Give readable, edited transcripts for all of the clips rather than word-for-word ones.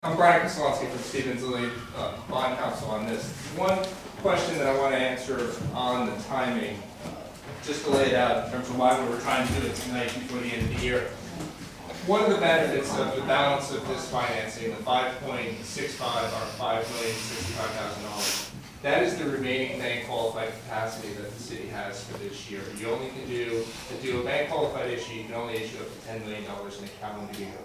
I'm Brian Koslowski from Stevens Lilly Bond Counsel on this. One question that I want to answer on the timing, just to lay it out in terms of why we were trying to do it tonight before the end of the year. One of the benefits of the balance of this financing, the 5.65 or $5,065,000, that is the remaining bank qualified capacity that the city has for this year. You only can do a bank qualified issue, you can only issue up to $10 million in a calendar year.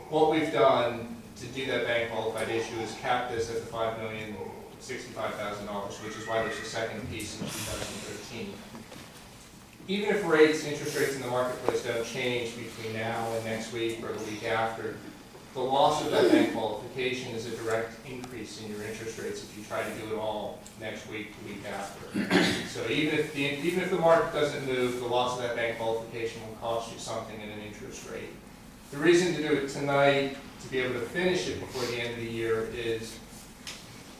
What we've done to do that bank qualified issue is cap this at the $5,065,000, which is why there's a second piece in 2013. Even if interest rates in the marketplace don't change between now and next week or the week after, the loss of that bank qualification is a direct increase in your interest rates if you try to do it all next week, the week after. So even if the market doesn't move, the loss of that bank qualification will cost you something in an interest rate. The reason to do it tonight, to be able to finish it before the end of the year, is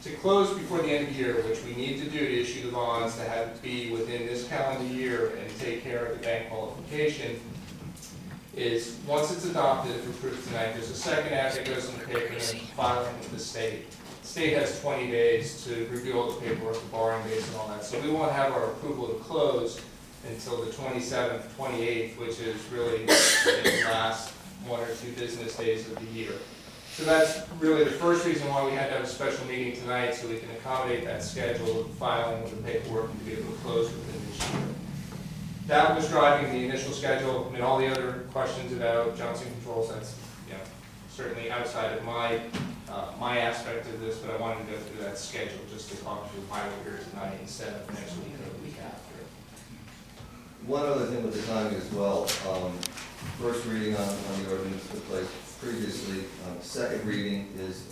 to close before the end of the year, which we need to do to issue the bonds to have it be within this calendar year and take care of the bank qualification, is once it's adopted, if approved tonight, there's a second ad that goes in the paper and filing with the state. The state has 20 days to review all the paperwork, the borrowing base and all that. So we won't have our approval to close until the 27th, 28th, which is really the last 1 or 2 business days of the year. So that's really the first reason why we had to have a special meeting tonight, so we can accommodate that schedule of filing of the paperwork and be able to close within this year. That was driving the initial schedule. I mean, all the other questions about Johnson Controls, that's certainly outside of my aspect of this, but I wanted to go through that schedule just to talk through why we're here tonight instead of next week or the week after. One other thing with the timing as well, first reading on the ordinance took place previously. Second reading is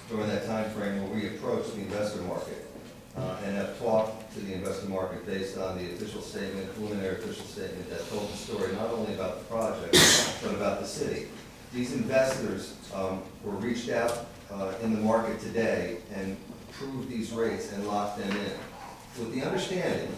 during that time frame where we approach the investor market and have talked to the investor market based on the official statement, preliminary official statement that told the story not only about the project but about the city. These investors were reached out in the market today and proved these rates and locked them in with the understanding,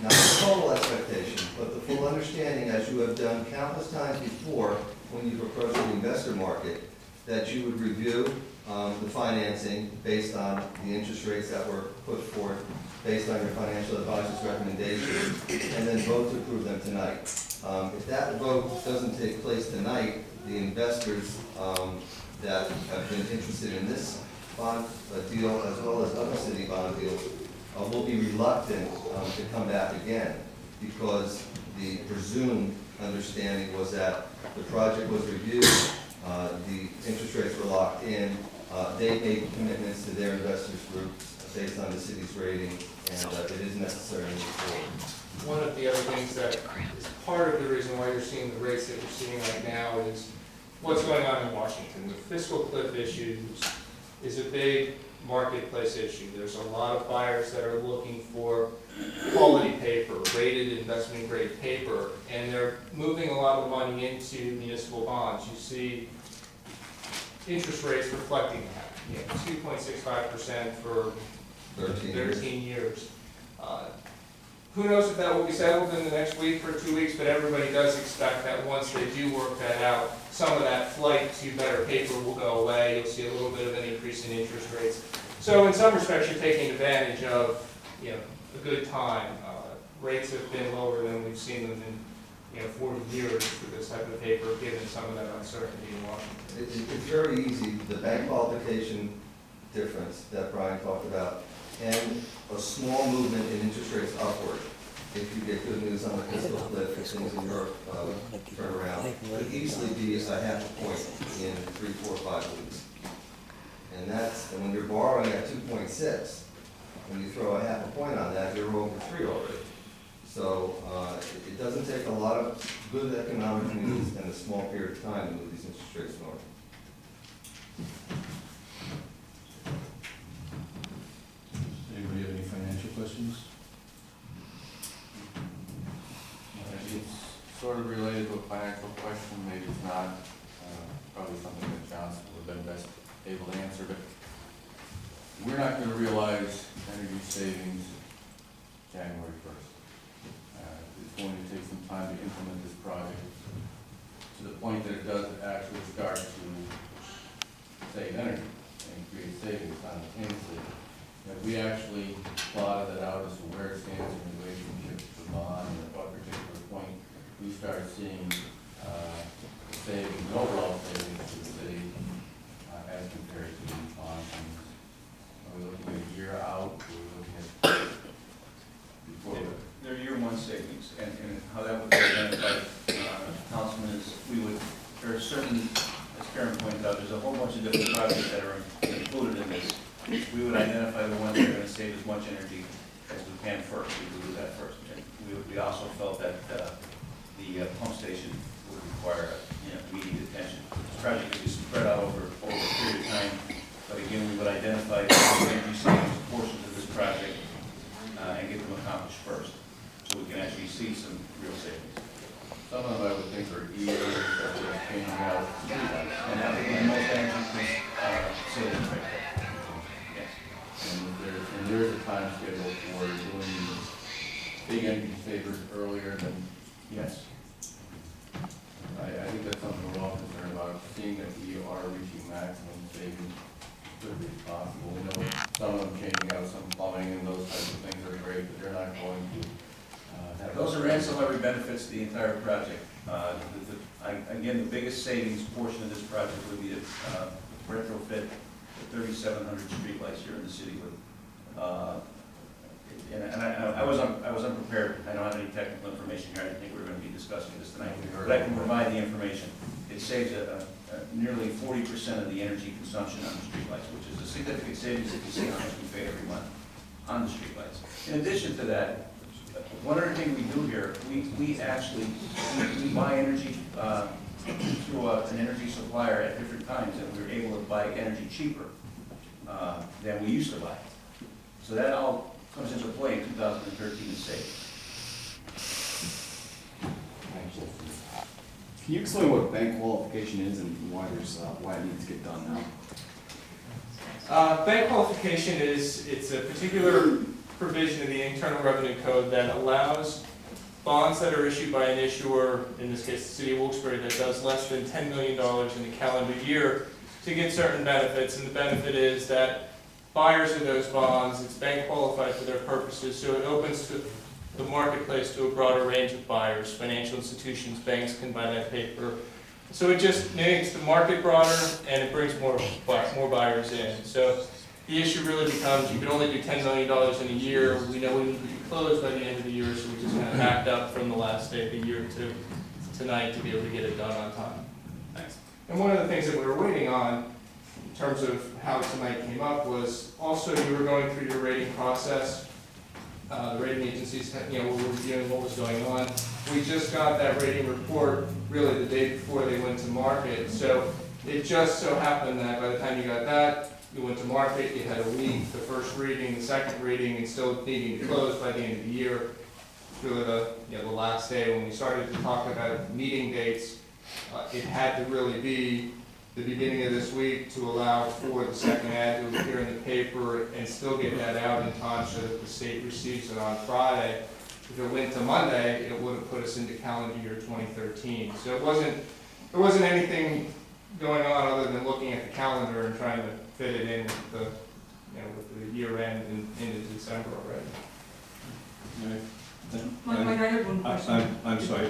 not the total expectation, but the full understanding, as you have done countless times before when you've approached the investor market, that you would review the financing based on the interest rates that were put forth, based on your financial advisor's recommendations, and then vote to approve them tonight. If that vote doesn't take place tonight, the investors that have been interested in this bond deal, as well as other city bond deals, will be reluctant to come back again, because the presumed understanding was that the project was reviewed, the interest rates were locked in, they made commitments to their investors groups based on the city's rating, and it is necessary to move forward. One of the other things that is part of the reason why you're seeing the rates that you're seeing right now is what's going on in Washington. The fiscal cliff issues is a big marketplace issue. There's a lot of buyers that are looking for quality paper, rated investment grade paper, and they're moving a lot of money into municipal bonds. You see interest rates reflecting that, 2.65% for 13 years. Who knows if that will be settled in the next week or 2 weeks, but everybody does expect that once they do work that out, some of that flight to better paper will go away. You'll see a little bit of an increase in interest rates. So in some respects, you're taking advantage of a good time. Rates have been lower than we've seen them in 40 years for this type of paper, given some of that uncertainty in Washington. It's very easy. The bank qualification difference that Brian talked about, and a small movement in interest rates upward, if you get good news on the fiscal cliff, if things in Europe turn around, could easily be a half a point in 3, 4, 5 weeks. And when you're borrowing at 2.6, when you throw a half a point on that, you're over 3 already. So it doesn't take a lot of good economic news in a small period of time to move these interest rates north. Anybody have any financial questions? It's sort of related to a financial question, maybe it's not, probably something that Johnson would have been best able to answer, but we're not going to realize energy savings January 1st. It's going to take some time to implement this project to the point that it does actually start to save energy and create savings simultaneously. If we actually plotted that out as to where it stands in relationship to the bond, and at what particular point we start seeing savings, overall savings to the city as compared to the bond. Are we looking at a year out? Are we looking at before? They're year one savings, and how that would be identified, Councilman, is there are certain, as Karen pointed out, there's a whole bunch of different projects that are included in this. We would identify the ones that are going to save as much energy as we can first. We would do that first. And we also felt that the pump station would require immediate attention. This project could be spread out over a period of time, but again, we would identify the energy savings portions of this project and get them accomplished first, so we can actually see some real savings. Some of them I would think are easier, such as changing out streetlights. And that would be the most energy savings right there. Yes. And there's a time schedule for doing big energy savers earlier than, Yes. I think that's something we're all concerned about, seeing that we are reaching maximum savings as quickly as possible. We know some of them changing out some plumbing and those types of things are great, but they're not going to have. Those are ancillary benefits to the entire project. Again, the biggest savings portion of this project would be to retrofit the 3,700 streetlights here in the city. And I was unprepared. I don't have any technical information here. I didn't think we were going to be discussing this tonight. But I can provide the information. It saves nearly 40% of the energy consumption on the streetlights, which is a significant savings if you see how much we pay every month on the streetlights. In addition to that, one other thing we do here, we actually buy energy through an energy supplier at different times, and we're able to buy energy cheaper than we used to buy. So that all comes into play in 2013 and savings. Can you explain what bank qualification is and why why it needs to get done now? Bank qualification it's a particular provision in the Internal Revenue Code that allows bonds that are issued by an issuer, in this case the city of Wilkes Barre, that does less than $10 million in a calendar year to get certain benefits. And the benefit is that buyers of those bonds, it's bank qualified for their purposes, so it opens to the marketplace to a broader range of buyers. Financial institutions, banks can buy that paper. So it just makes the market broader and it brings more buyers in. So the issue really becomes, you can only do $10 million in a year. We know we need to be closed by the end of the year, so we just kind of backed up from the last day of the year to tonight to be able to get it done on time. Thanks. And one of the things that we were waiting on, in terms of how tonight came up, was also you were going through your rating process. The rating agencies, were reviewing what was going on. We just got that rating report really the day before they went to market. So it just so happened that by the time you got that, you went to market, you had a week, the first reading, the second reading, and still needing to close by the end of the year. Really the last day when we started to talk about meeting dates, it had to really be the beginning of this week to allow for the second ad to appear in the paper and still get that out in time so that the state receives it on Friday. If it went to Monday, it would have put us into calendar year 2013. So there wasn't anything going on other than looking at the calendar and trying to fit it in with the year end and into December already. Mike, I have one question. I'm sorry.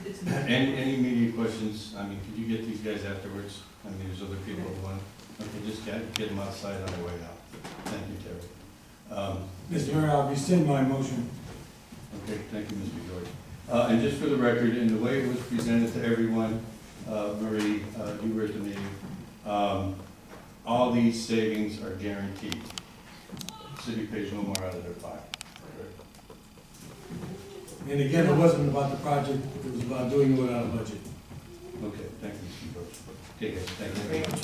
It's Any immediate questions? I mean, could you get these guys afterwards? I mean, there's other people who want. Okay, just get them outside on the way now. Thank you, Terry. Mr. Mayor, I'll rescind my motion. Okay, thank you, Mr. George. And just for the record, in the way it was presented to everyone, Marie, you were at the meeting, all these savings are guaranteed. The city pays no more out of their pocket. And again, it wasn't about the project, it was about doing it without a budget. Okay, thank you, Mr. George. Okay, guys, thank you very much.